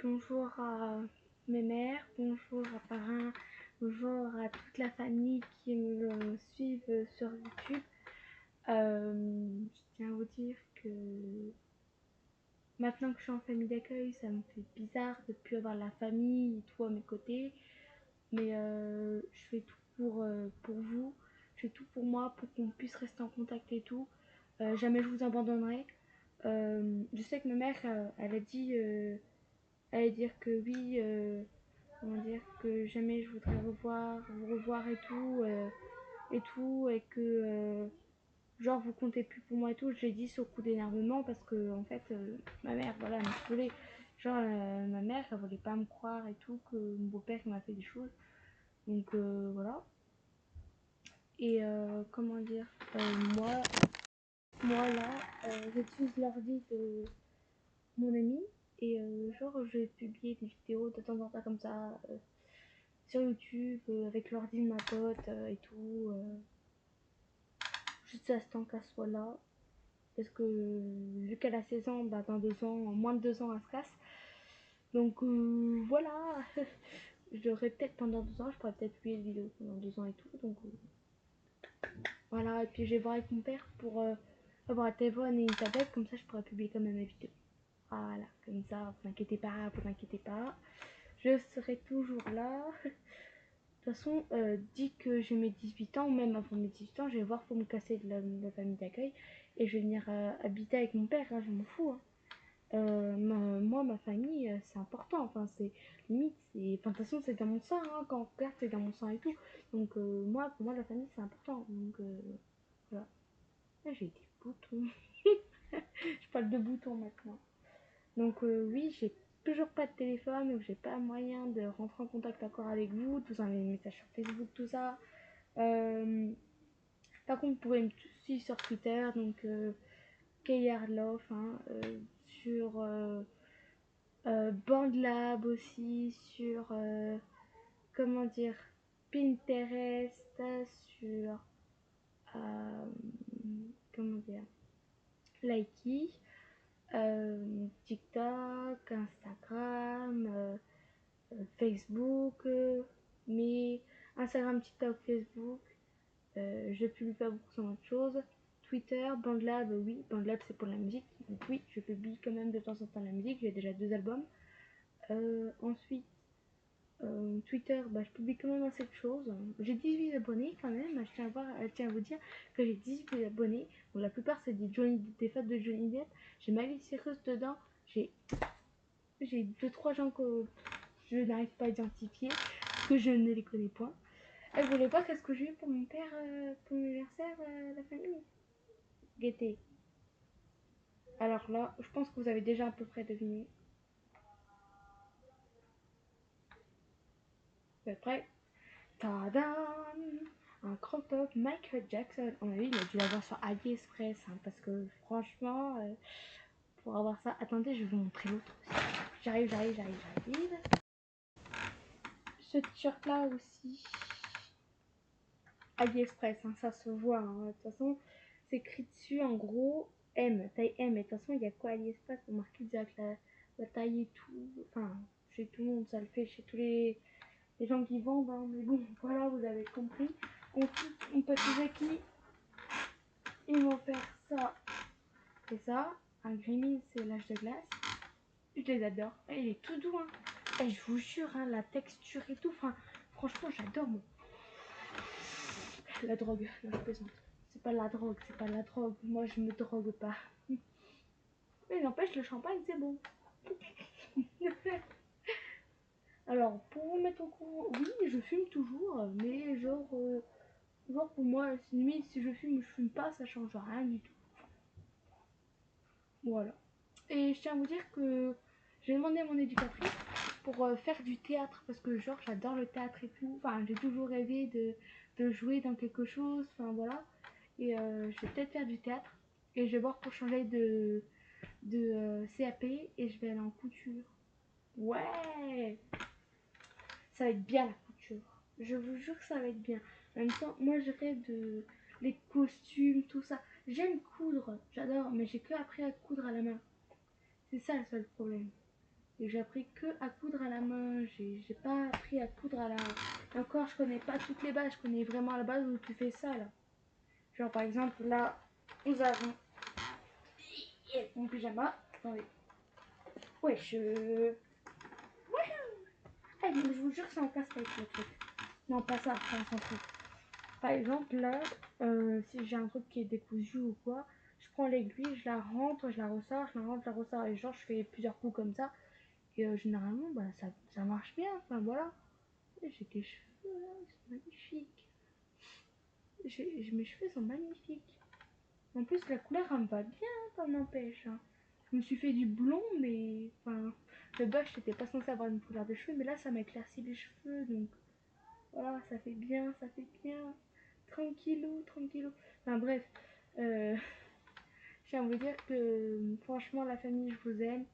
bonjour à mes mères, bonjour à parrain, bonjour à toute la famille qui me suivent sur YouTube. Je tiens à vous dire que maintenant que je suis en famille d'accueil, ça me fait bizarre de ne plus avoir la famille et tout à mes côtés. Mais je fais tout pour vous, je fais tout pour moi, pour qu'on puisse rester en contact et tout. Jamais je vous abandonnerai. Je sais que ma mère, elle a dit, allait dire que oui, comment dire, que jamais je voudrais vous revoir et tout, et que genre vous comptez plus pour moi et tout. J'ai dit sur coup d'énervement parce que en fait, ma mère, voilà, elle me saoulait. Genre, ma mère, elle voulait pas me croire et tout, que mon beau-père m'a fait des choses. Donc voilà. Et comment dire, moi, moi là, j'utilise l'ordi de mon ami et genre je vais publier des vidéos de temps en temps comme ça sur YouTube avec l'ordi de ma pote et tout. Juste à ce temps qu'elle soit là. Parce que vu qu'elle a 16 ans, bah, dans 2 ans, en moins de 2 ans, elle se casse. Donc voilà. Je l'aurai peut-être pendant 2 ans, je pourrais peut-être publier des vidéos pendant 2 ans et tout. Donc voilà, et puis je vais voir avec mon père pour avoir un téléphone et une tablette, comme ça je pourrais publier quand même mes vidéos. Voilà, comme ça, vous inquiétez pas, vous inquiétez pas. Je serai toujours là. De toute façon, dès que j'ai mes 18 ans, ou même avant mes 18 ans, je vais voir pour me casser de la famille d'accueil. Et je vais venir habiter avec mon père, hein, je m'en fous. Hein. Moi, ma famille, c'est important. Enfin, c'est limite, c'est. Enfin, de toute façon, c'est dans mon sang, hein. Quand on regarde, c'est dans mon sang et tout. Donc, moi, pour moi, la famille, c'est important. Donc, voilà. Là, j'ai des boutons. Je parle de boutons maintenant. Donc, oui, j'ai toujours pas de téléphone, donc j'ai pas moyen de rentrer en contact encore avec vous, tout ça, mes messages sur Facebook, tout ça. Par contre, vous pouvez me suivre sur Twitter, donc Kayarlove, hein, sur Bandlab aussi, sur comment dire, Pinterest, sur comment dire, Likey, TikTok, Instagram, Facebook, mais Instagram, TikTok, Facebook, je publie pas beaucoup sur autre chose. Twitter, Bandlab, oui, Bandlab c'est pour la musique, donc oui, je publie quand même de temps en temps la musique, j'ai déjà 2 albums. Ensuite, Twitter, bah, je publie quand même assez de choses. J'ai 18 abonnés quand même, je tiens à vous dire que j'ai 18 abonnés. Bon, la plupart c'est des fans de Johnny Depp. J'ai Miley Cyrus dedans, j'ai 2-3 gens que je n'arrive pas à identifier, parce que je ne les connais point. Elle voulait pas qu'est-ce que j'ai eu pour mon père, pour l'anniversaire, la famille. Gaieté. Alors là, je pense que vous avez déjà à peu près deviné. Vous êtes prêts? Tadam! Un crop top Michael Jackson. On a vu, il a dû l'avoir sur AliExpress, hein, parce que franchement, pour avoir ça, attendez, je vais vous montrer l'autre aussi. J'arrive. Ce t-shirt là aussi, AliExpress, hein, ça se voit. Hein. De toute façon, c'est écrit dessus en gros M, taille M. Et de toute façon, il y a quoi AliExpress pour marquer direct la taille et tout. Enfin, chez tout le monde, ça le fait, chez tous les gens qui vendent. Hein. Mais bon, voilà, vous avez compris. Ensuite, mon petit Jackie, ils m'ont fait ça et ça. Un Grimmie, c'est l'âge de glace. Je les adore. Et il est tout doux. Hein. Et je vous jure, hein, la texture et tout. Enfin, franchement, j'adore. Moi. La drogue, non, je plaisante. C'est pas la drogue, c'est pas la drogue. Moi, je me drogue pas. Mais n'empêche, le champagne, c'est bon. Alors, pour vous mettre au courant, oui, je fume toujours, mais genre pour moi, limite, si je fume ou je fume pas, ça change rien du tout. Voilà. Et je tiens à vous dire que j'ai demandé à mon éducatrice pour faire du théâtre, parce que genre, j'adore le théâtre et tout. Enfin, j'ai toujours rêvé de jouer dans quelque chose, enfin voilà. Et je vais peut-être faire du théâtre. Et je vais voir pour changer de CAP et je vais aller en couture. Ouais! Ça va être bien la couture. Je vous jure que ça va être bien. En même temps, moi je rêve de les costumes, tout ça. J'aime coudre, j'adore, mais j'ai que appris à coudre à la main. C'est ça le seul problème. Et j'ai appris que à coudre à la main. J'ai pas appris à coudre à la... Et encore, je connais pas toutes les bases. Je connais vraiment la base où tu fais ça, là. Genre, par exemple, là, nous avons mon pyjama. Attendez. Ouais, je... Ah, mais je vous jure, c'est en casse-tête, le truc. Non, pas ça, ça, on s'en fout. Par exemple, là, si j'ai un truc qui est décousu ou quoi, je prends l'aiguille, je la rentre, je la ressors, je la rentre, je la ressors. Et genre, je fais plusieurs coups comme ça. Et généralement, bah, ça marche bien. Enfin, voilà. J'ai des cheveux, là, ils sont magnifiques. Mes cheveux sont magnifiques. En plus, la couleur, elle me va bien, ça n'empêche. Hein. Je me suis fait du blond, mais... Enfin, de base, j'étais pas censée avoir une couleur de cheveux, mais là, ça m'a éclairci les cheveux, donc... Voilà, ça fait bien, ça fait bien. Tranquillou, tranquillou. Enfin, bref. Euh, je tiens à vous dire que, franchement, la famille, je vous aime.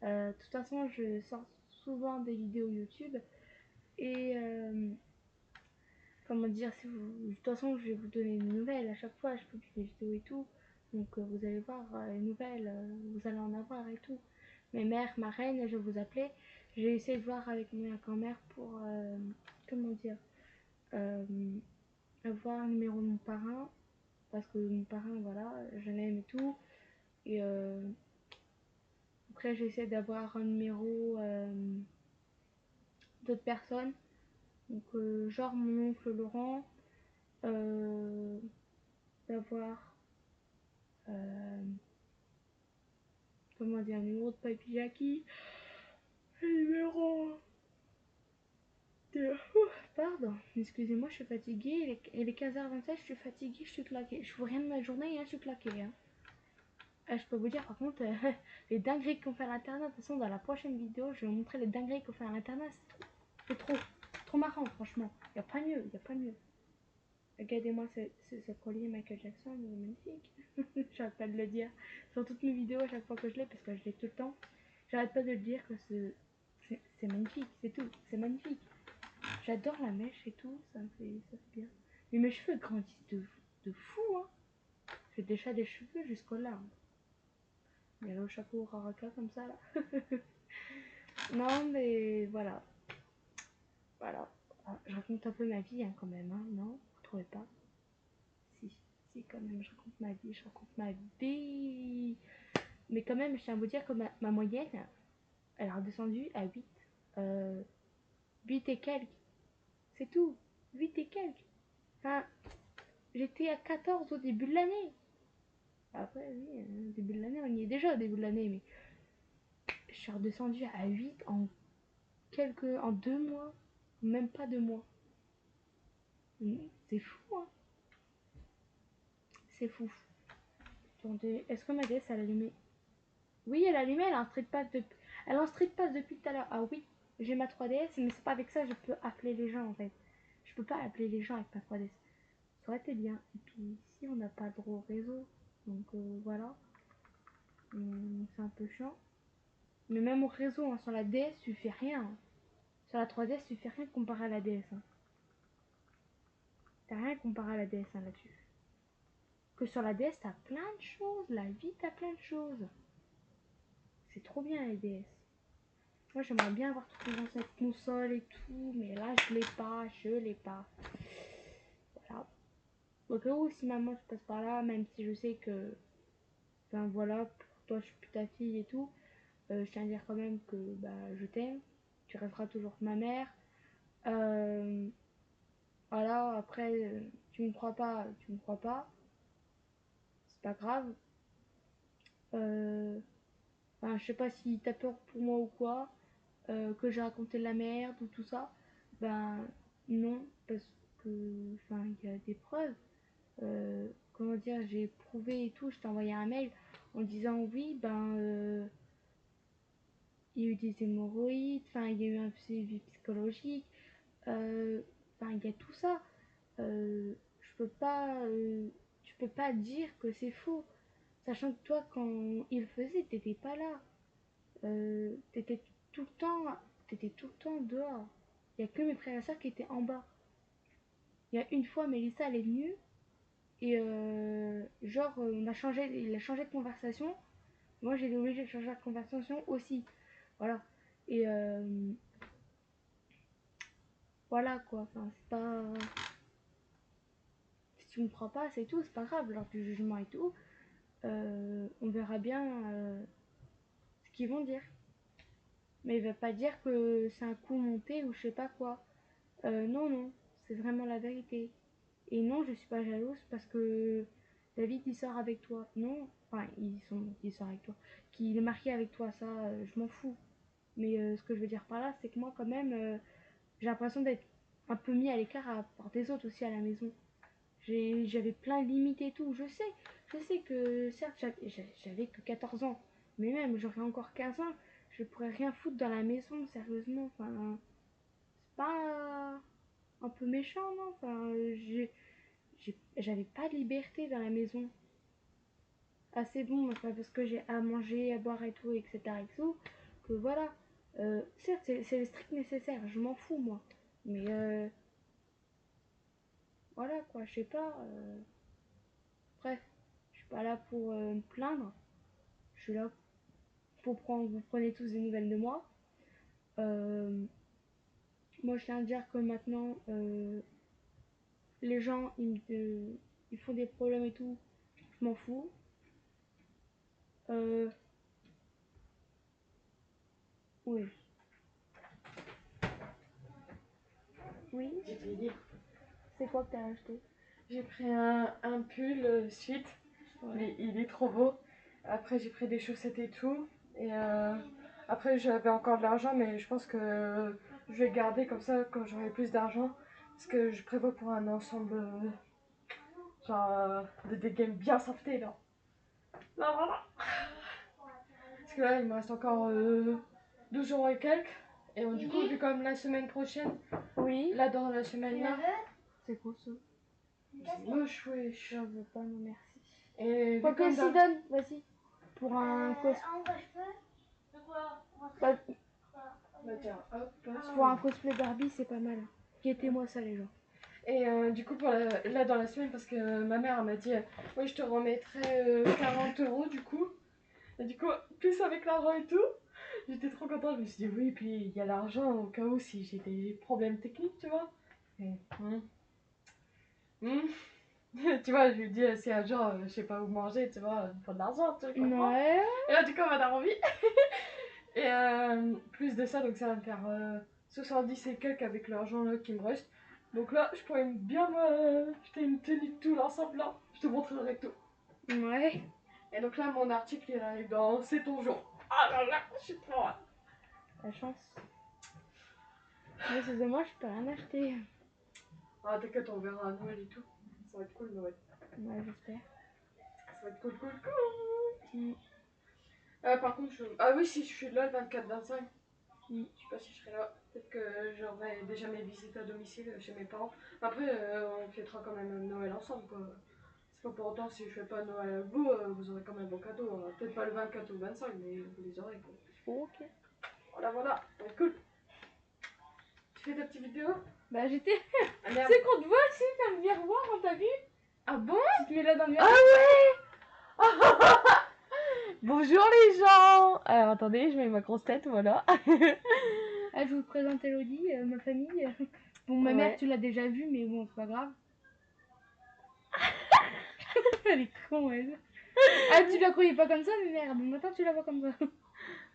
De toute façon, je sors souvent des vidéos YouTube. Et... comment dire, si vous... de toute façon, je vais vous donner des nouvelles. À chaque fois, je publie des vidéos et tout. Donc, vous allez voir les nouvelles. Vous allez en avoir et tout. Mes mères, ma reine, je vais vous appeler. J'ai essayé de voir avec ma grand-mère pour... comment dire avoir un numéro de mon parrain. Parce que mon parrain, voilà, je l'aime et tout. Et après, j'essaie d'avoir un numéro d'autres personnes. Donc, genre mon oncle Laurent. D'avoir comment dire, un numéro de Papy Jackie, un numéro de... Pardon, excusez-moi, je suis fatiguée, il est 15h27, je suis fatiguée, je suis claquée. Je fais rien de ma journée, hein, je suis claquée. Hein. Je peux vous dire, par contre, les dingueries qu'on fait à l'internat, de toute façon, dans la prochaine vidéo, je vais vous montrer les dingueries qu'on fait à l'internat, c'est trop marrant, franchement. Y a pas mieux, y a pas mieux. Regardez-moi ce collier Michael Jackson, il est magnifique. J'arrête pas de le dire. Sur toutes mes vidéos, à chaque fois que je l'ai, parce que je l'ai tout le temps, j'arrête pas de le dire que c'est magnifique, c'est tout, c'est magnifique. J'adore la mèche et tout, ça fait bien. Mais mes cheveux grandissent de fou, hein. J'ai déjà des cheveux jusqu'aux larmes. Il y a le chapeau Raraka comme ça, là. Non, mais voilà. Voilà. Ah, je raconte un peu ma vie, hein, quand même, hein, non? Vous trouvez pas? Si, si, quand même, je raconte ma vie, je raconte ma vie. Mais quand même, je tiens à vous dire que ma moyenne, elle a redescendu à 8. 8 et quelques. C'est tout. 8 et quelques. Enfin, j'étais à 14 au début de l'année. Après, oui, au début de l'année, on y est déjà au début de l'année, mais je suis redescendue à 8 en 2 mois. Même pas 2 mois. C'est fou, hein. C'est fou. Attendez, est-ce que ma DS elle a allumé? Oui, elle a allumé, elle a un street pass depuis. Elle a un street pass depuis tout à l'heure. Ah oui, j'ai ma 3DS, mais c'est pas avec ça que je peux appeler les gens en fait. Je peux pas appeler les gens avec ma 3DS. Ça aurait été bien. Et puis ici, on n'a pas de gros réseau. Donc voilà. C'est un peu chiant. Mais même au réseau, hein, sur la DS, tu fais rien. Hein. Sur la 3DS, tu fais rien comparé à la DS. Hein. T'as rien comparé à la DS hein, là-dessus. Que sur la DS, t'as plein de choses. La vie, t'as plein de choses. C'est trop bien la DS. Moi, j'aimerais bien avoir toutes les anciennes consoles et tout. Mais là, je l'ai pas. Je l'ai pas. Voilà. Au cas où, si maman se passe par là, même si je sais que... Enfin voilà, pour toi, je suis plus ta fille et tout. Je tiens à dire quand même que bah, je t'aime. Tu resteras toujours ma mère. Euh, voilà, après, tu me crois pas, tu me crois pas. C'est pas grave. Enfin, je sais pas si t'as peur pour moi ou quoi. Que j'ai raconté de la merde ou tout ça. Ben non, parce que enfin il y a des preuves. Comment dire, j'ai prouvé et tout. Je t'ai envoyé un mail en disant oui, il y a eu des hémorroïdes, enfin il y a eu un suivi psychologique. Enfin il y a tout ça. Je peux pas, tu peux pas dire que c'est faux, sachant que toi quand il le faisait, t'étais pas là, t'étais tout le temps, t'étais tout le temps dehors. Il y a que mes frères et sœurs qui étaient en bas. Il y a une fois, Mélissa elle est venue et genre il a changé de conversation. Moi j'ai été obligée de changer de conversation aussi. Voilà. Et voilà quoi, enfin c'est pas... Si tu me crois pas, c'est tout, c'est pas grave, lors du jugement et tout, on verra bien ce qu'ils vont dire. Mais il va pas dire que c'est un coup monté ou je sais pas quoi. Non, non, c'est vraiment la vérité. Et non, je suis pas jalouse parce que David il sort avec toi. Non, enfin il sort avec toi. Qu'il est marqué avec toi, ça, je m'en fous. Mais ce que je veux dire par là, c'est que moi quand même, j'ai l'impression d'être un peu mis à l'écart à part des autres aussi à la maison. J'avais plein de limites et tout. Je sais que certes j'avais que 14 ans, mais même j'aurais encore 15 ans, je pourrais rien foutre dans la maison, sérieusement. Enfin, c'est pas un peu méchant, non? Enfin, j'avais pas de liberté dans la maison. Assez bon, enfin, parce que j'ai à manger, à boire et tout, etc. Et tout, que voilà. Certes, c'est le strict nécessaire, je m'en fous, moi. Mais voilà, quoi, je sais pas. Bref, je suis pas là pour me plaindre. Je suis là pour prendre, vous prenez tous des nouvelles de moi. Euh, Moi, je tiens à dire que maintenant, les gens, ils font des problèmes et tout, je m'en fous. Euh, oui. Oui. C'est quoi que t'as acheté? J'ai pris un pull suite, Ouais. il est trop beau. Après j'ai pris des chaussettes et tout. Et après j'avais encore de l'argent, mais je pense que je vais garder comme ça quand j'aurai plus d'argent. Parce que je prévois pour un ensemble genre de des games bien safeté là. Là voilà. Parce que là il me reste encore 12 euros et quelques. Et du coup vu comme la semaine prochaine, Oui. là dans la semaine là, C'est quoi ça? c'est moche wesh. Je veux pas, non merci. Et vu Quoi que comme si, dans... donne, vas-y. Pour un bah, Bah tiens, hop, passe. pour un cosplay Barbie, c'est pas mal. Guettez-moi ça, les gens. Et du coup, pour là dans la semaine, parce que ma mère elle m'a dit, oui, je te remettrai 40 euros du coup. Et du coup, plus avec l'argent et tout, j'étais trop contente. Je me suis dit, oui, puis il y a l'argent au cas où si j'ai des problèmes techniques, tu vois. Et, hum. Tu vois, je lui dis, si un jour, je sais pas où manger, tu vois, il faut de l'argent, tu comprends. Ouais. Et là, du coup, elle m'a envie. Et plus de ça, donc ça va me faire 70 et quelques avec l'argent là qui me reste. Donc là, je pourrais bien me jeter une tenue de tout l'ensemble là. Je te montrerai tout. Ouais. Et donc là, mon article il arrive dans 7 ton jour. Ah là là, je suis trop hâte. La chance. Moi, excusez-moi, je peux rien acheter. Ah, t'inquiète, on verra à Noël et tout. Ça va être cool, Noël. Ouais, j'espère. Ça va être cool, cool, cool. Mm. Par contre, ah oui, si je suis là le 24-25. Mm. Je sais pas si je serai là. Peut-être que j'aurai déjà mes visites à domicile chez mes parents. Après, on fêtera quand même Noël ensemble, quoi. C'est pas pour autant si je fais pas Noël avec vous, vous aurez quand même vos cadeaux. Hein. Peut-être pas le 24 ou le 25, mais vous les aurez, quoi. Ok. Voilà, voilà. Ouais, cool. Tu fais ta petite vidéo? Bah, j'étais. Ah Tu merde. sais qu'on te voit aussi dans le miroir, on t'a vu? Ah bon? Tu te mets là dans le Ah miroir. ouais. Bonjour les gens. Alors attendez, je mets ma grosse tête, voilà. Ah, je vous présente Elodie, ma famille. Bon, ma mère, Ouais. tu l'as déjà vue, mais bon, c'est pas grave. Elle est con, elle. Ah, tu la croyais pas comme ça, mais merde, maintenant tu la vois comme ça.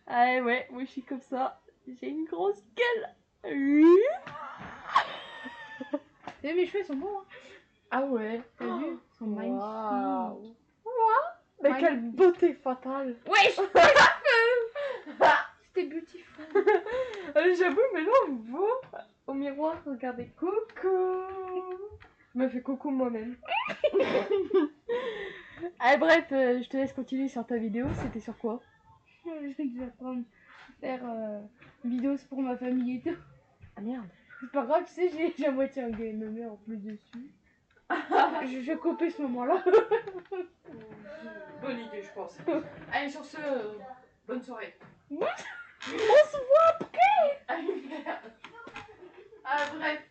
Ah ouais, moi je suis comme ça. J'ai une grosse gueule. Oui. Et mes cheveux sont beaux, hein. Ah ouais. T'as vu? Ils sont magnifiques. Waouh. Mais Magnifique. quelle beauté fatale. Wesh. C'était beautiful. J'avoue, mais là on me voit au miroir, regardez, coucou. Je me fais coucou moi-même. Allez, bref, je te laisse continuer sur ta vidéo. C'était sur quoi? Je vais prendre faire une vidéo c'est pour ma famille et tout. Ah merde. C'est pas grave, tu sais, j'ai à moitié un game en plus dessus. Je vais couper ce moment-là. Bonne idée, je pense. Allez, sur ce, bonne soirée. On se voit après. Ah merde. Ah bref.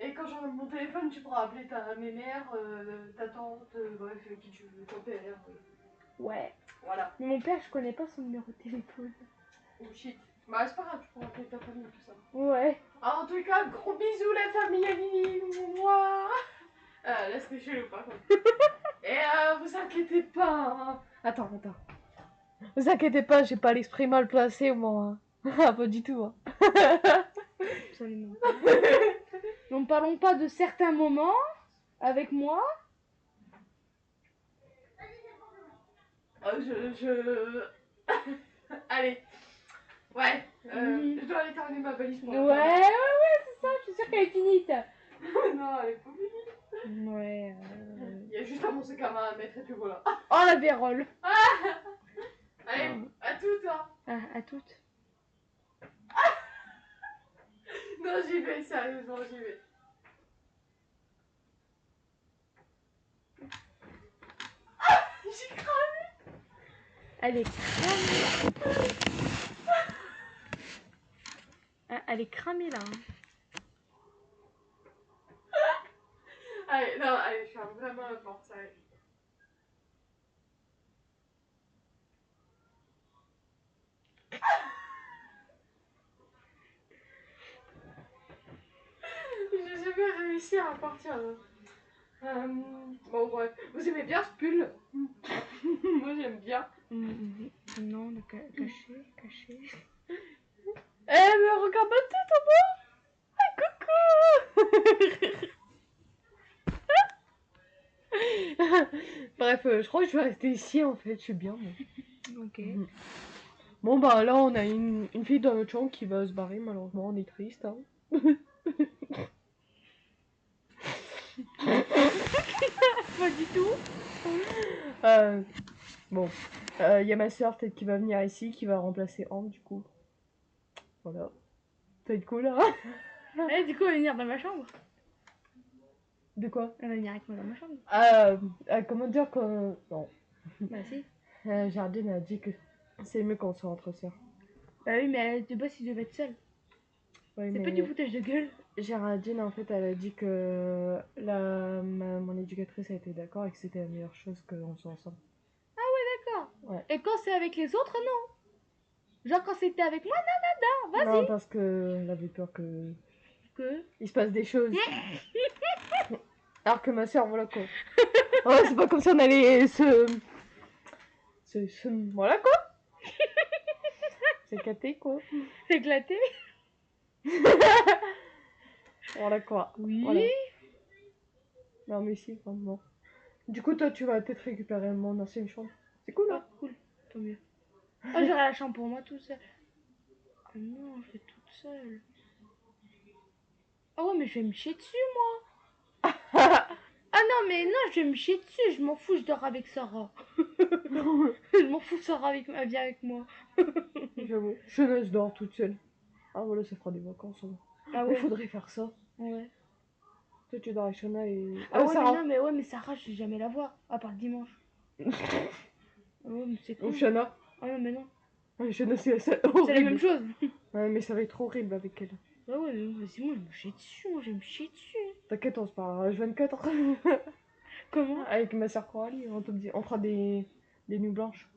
Et quand j'aurai mon téléphone, tu pourras appeler mes mères, ta tante, bref, qui tu veux, ton père. Ouais. Voilà. Mais mon père, je connais pas son numéro de téléphone. Oh shit. Bah c'est pas grave, tu pourras appeler ta famille tout ça. Ouais. En tout cas, gros bisous la famille Aline. Moi. Là c'était chelou par contre. Et vous inquiétez pas. Hein. Attends. Vous inquiétez pas, j'ai pas l'esprit mal placé moi. Ah pas du tout. Hein. Absolument pas. Donc parlons pas de certains moments avec moi. Allez. Ouais. Mhm. Je dois aller terminer ma valise pour la Ouais, c'est ça, je suis sûre qu'elle est finie. Non, elle est pas finie. Ouais. Il y a juste un mon sac à main à mettre et puis voilà. Oh la vérole. Allez, à toutes hein. À toutes. Non, j'y vais, sérieusement, j'y vais. J'ai cramé. Elle est cramée. Elle est cramée là. Allez, non, allez, je ferme vraiment la porte, ça arrive. J'ai jamais réussi à partir là. Bon, bref. Vous aimez bien ce pull? Moi, j'aime bien. Non, caché. Eh, mais regarde ma tête en bas! Ah, coucou! Bref, je crois que je vais rester ici en fait, je suis bien. Moi. Ok. Bon, bah là, on a une fille dans notre chambre qui va se barrer, malheureusement, on est triste. Hein. Pas du tout. Bon, il y a ma soeur peut-être qui va venir ici, qui va remplacer Ambre du coup. Voilà. Ça va être cool, hein? Eh, du coup, elle va venir dans ma chambre. De quoi? Elle va venir avec moi dans ma chambre. Comment dire que... Non. Bah si. Jardine a dit que c'est mieux qu'on soit entre sœurs. Bah oui, mais elle te pas si je devais être seule. Ouais, C'est pas du foutage de gueule. Géraldine, en fait, elle a dit que mon éducatrice a été d'accord et que c'était la meilleure chose qu'on soit ensemble. D'accord. Ouais. Et quand c'est avec les autres, non. Genre quand c'était avec moi, vas-y. Non, parce qu'elle avait peur que il se passe des choses. Alors que ma soeur, voilà quoi. Ouais, c'est pas comme si on allait voilà quoi. C'est éclaté quoi. C'est éclaté. Voilà quoi. Oui. Voilà. Non mais si, vraiment. Du coup, toi, tu vas peut-être récupérer mon ancienne chambre. C'est cool, hein? Ah, cool. Tant mieux. Ah, j'aurai la chambre pour moi tout seul. Ah non, je vais toute seule. Ah ouais, mais je vais me chier dessus, moi. Ah non, mais non, je vais me chier dessus. Je m'en fous, je dors avec Sarah. Je m'en fous, Sarah vient avec moi. J'avoue. Je dors toute seule. Ah voilà, ça fera des vacances. Hein. Ah Il ouais. faudrait faire ça. Ouais. Toi, tu dors avec Shana et... Ah ouais, Sarah. mais non, mais Sarah, je vais jamais la voir. À part le dimanche. Ah ouais, mais c'est Ou cool. Shana. Ah non, mais non. Shana, c'est C'est la même chose. Ouais, mais ça va être horrible avec elle. Ah ouais, mais vas-y, moi, je me chie dessus. Moi, je vais me chier dessus. T'inquiète, on se parlera H24. Comment? Avec ma soeur Coralie, on fera des nuits blanches.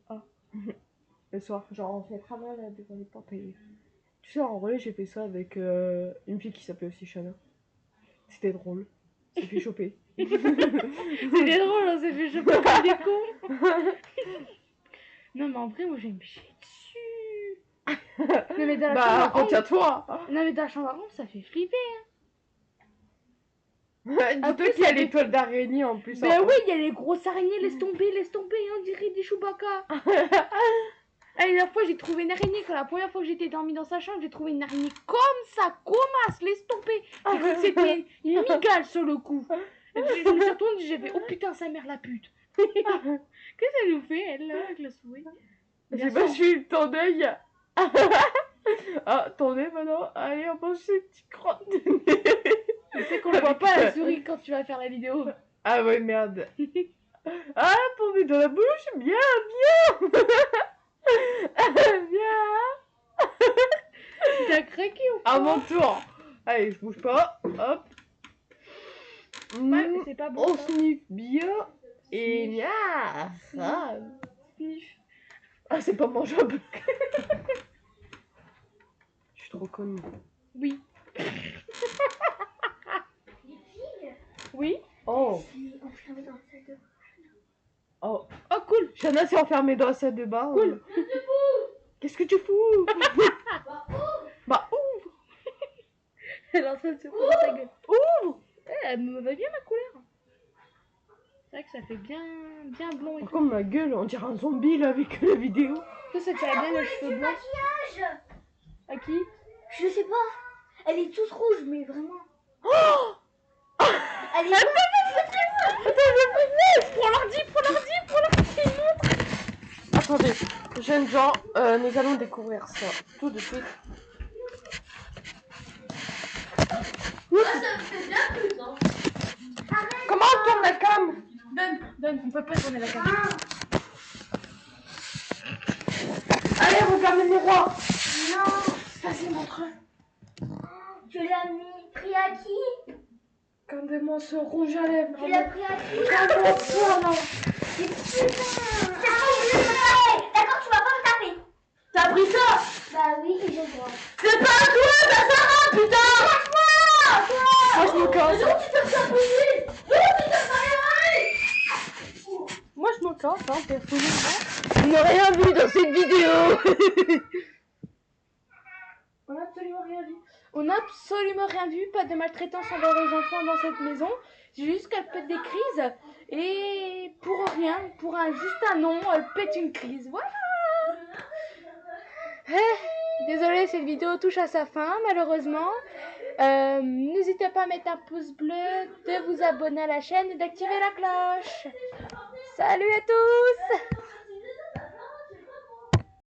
Ah. Le soir, genre on se mettra là devant les portes et... Tu sais, en vrai, j'ai fait ça avec une fille qui s'appelait aussi Shana. C'était drôle. Ça fait choper. C'était drôle, on s'est fait choper comme des cons. Non, mais en vrai, moi, je vais me chier dessus. Non, mais dans la chambre à Ambre- retiens-toi. Non, mais dans la chambre à Ambre, ça fait flipper. Dis-toi plus, qu'il y a il y a l'étoile d'araignée en plus. Ben oui, il y a les grosses araignées, laisse tomber, on dirait des Chewbacca. La dernière fois, j'ai trouvé une araignée. Quand la première fois que j'étais dormie dans sa chambre, j'ai trouvé une araignée comme ça, commasse, laisse tomber. J'ai cru que c'était une migale sur le coup. Et puis, je me suis retournée, j'ai fait, oh putain, sa mère la pute. Qu'est-ce qu'elle nous fait, elle, là, avec la souris? J'ai pas suivi ton œil. Ah, ton nez maintenant. Allez, on mange ces petits crottes de nez. Tu sais qu'on le voit pas, la souris, quand tu vas faire la vidéo. Ah ouais, merde. Ah, pour mettre dans la bouche, bien. Bien. T'as craqué ou À pas? mon tour. Allez, je bouge pas. Hop. Ouais, mais c'est pas bon. On ça. sniffe bien. Et Sniff. nia. Sniff. Ah, c'est pas mangeable. Je suis trop conne. Oui. Oui. Oh. Enfermé dans la salle de bain. Oh. Oh, cool. Shana s'est enfermée dans la salle de bain. Cool. Qu'est-ce que tu fous? Bah, ouvre. Elle est en train de se prendre sa gueule. Ouvre. Elle me va bien ma couleur. C'est vrai que ça fait bien blanc et Par tout. contre, ma gueule, on dirait un zombie là avec la vidéo. Toi, ça te fait bien les cheveux blancs. Maquillage. À qui? Je sais pas. Elle est toute rouge, mais vraiment. Oh. Elle est. Prends l'ordi. Attendez, jeunes gens, nous allons découvrir ça tout de suite. Moi, ça me fait bien plus, hein. Comment on tourne la cam? Donne, on peut pas tourner la caméra. Allez, regarde le miroir. Non. Vas-y, montre. Tu l'as pris à qui? Regardez-moi ce rouge à lèvres. Tu l'as pris à qui? Regardez-moi ça là. C'est putain. D'accord, tu vas pas me taper. T'as pris ça? Bah oui, j'ai le droit. C'est pas à toi, ça Sarah, putain. Moi je me casse. Non, tu te fais bouger. Non, tu te fais Moi je me casse, hein, personnellement. On n'a rien vu dans cette vidéo. On a absolument rien vu. On n'a absolument rien vu. Pas de maltraitance envers les enfants dans cette maison. C'est juste qu'elle pète des crises. Et pour rien, juste un nom, elle pète une crise. Voilà. Désolée, cette vidéo touche à sa fin, malheureusement. N'hésitez pas à mettre un pouce bleu, de vous abonner à la chaîne et d'activer la cloche. Salut à tous!